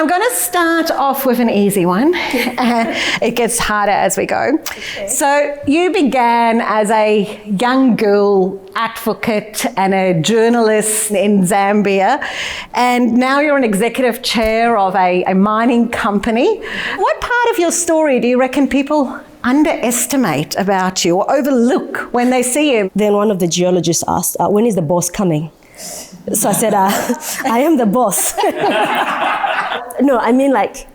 I'm going to start off with an easy one. It gets harder as we go. Okay. So you began as a young girl advocate and a journalist in Zambia, and now you're an executive chair of a mining company. What part of your story do you reckon people underestimate about you or overlook when they see you? Then one of the geologists asked, when is the boss coming? So I said, I am the boss. No, I mean like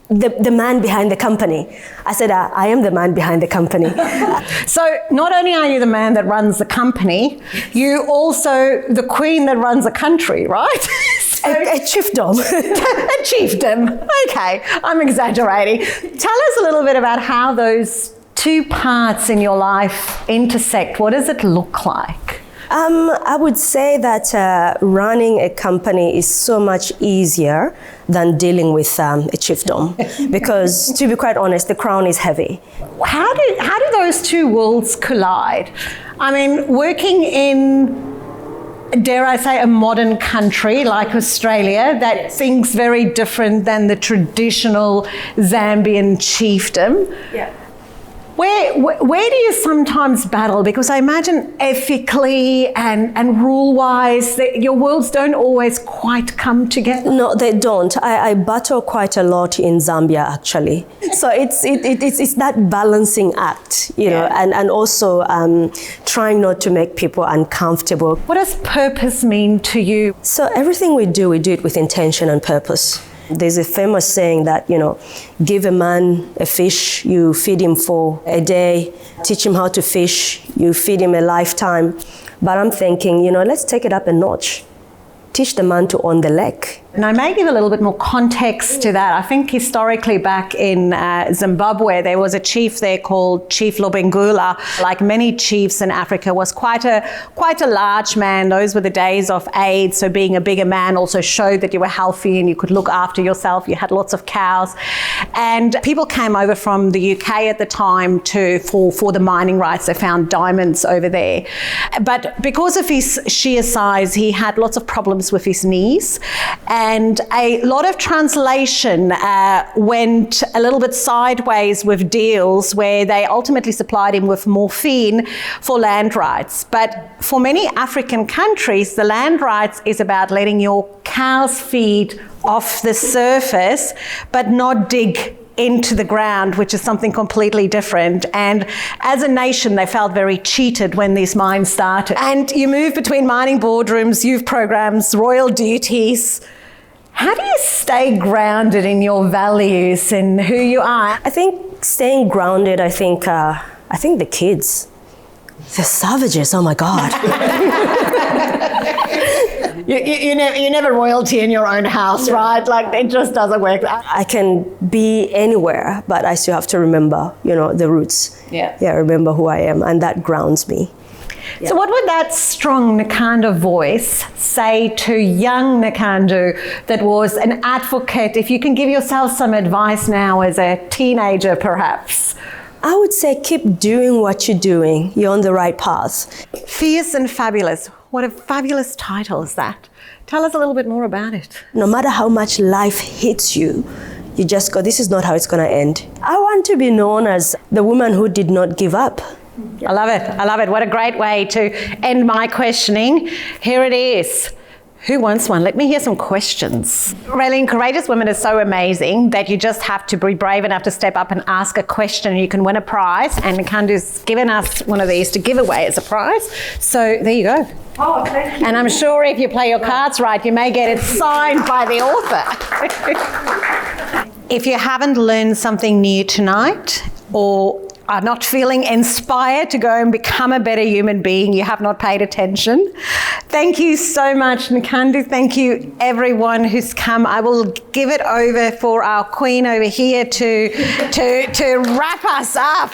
the man behind the company. I said, I am the man behind the company. So not only are you the man that runs the company, you also the queen that runs a country, right? A chiefdom. A chiefdom. Okay, I'm exaggerating. Tell us a little bit about how those two parts in your life intersect. What does it look like? I would say that running a company is so much easier than dealing with a chiefdom, because to be quite honest, the crown is heavy. How do those two worlds collide? I mean, working in, dare I say, a modern country like Australia that thinks very different than the traditional Zambian chiefdom. Yeah. Where do you sometimes battle? Because I imagine ethically and rule-wise, your worlds don't always quite come together. No, they don't. I battle quite a lot in Zambia, actually. So it's that balancing act, you know, and also trying not to make people uncomfortable. What does purpose mean to you? So everything we do it with intention and purpose. There's a famous saying that, you know, give a man a fish, you feed him for a day. Teach him how to fish, you feed him a lifetime. But I'm thinking, you know, let's take it up a notch. Teach the man to own the lake. And I may give a little bit more context to that. I think historically back in Zimbabwe, there was a chief there called Chief Lobengula. Like many chiefs in Africa, was quite a large man. Those were the days of age, so being a bigger man also showed that you were healthy and you could look after yourself. You had lots of cows. And people came over from the UK at the time for the mining rights. They found diamonds over there. But because of his sheer size, he had lots of problems with his knees. And a lot of translation went a little bit sideways with deals where they ultimately supplied him with morphine for land rights. But for many African countries, the land rights is about letting your cows feed off the surface, but not dig into the ground, which is something completely different. And as a nation, they felt very cheated when these mines started. And you move between mining boardrooms, youth programs, royal duties. How do you stay grounded in your values and who you are? I think staying grounded, I think the kids, they're savages, oh my God. You're never royalty in your own house, right? Like, it just doesn't work. I can be anywhere, but I still have to remember, you know, the roots. Yeah, remember who I am, and that grounds me. Yeah. So what would that strong Nkandu voice say to young Nkandu that was an advocate, if you can give yourself some advice now as a teenager perhaps? I would say keep doing what you're doing. You're on the right path. Fierce and fabulous. What a fabulous title is that. Tell us a little bit more about it. No matter how much life hits you, you just go, this is not how it's going to end. I want to be known as the woman who did not give up. I love it. I love it. What a great way to end my questioning. Here it is. Who wants one? Let me hear some questions. Raylene, Courageous Women is so amazing that you just have to be brave enough to step up and ask a question and you can win a prize. And Nkandu's given us one of these to give away as a prize. So there you go. Oh, thank you. And I'm sure if you play your cards right, you may get it signed by the author. If you haven't learned something new tonight or are not feeling inspired to go and become a better human being, you have not paid attention. Thank you so much, Nkandu. Thank you, everyone who's come. I will give it over for our queen over here to wrap us up.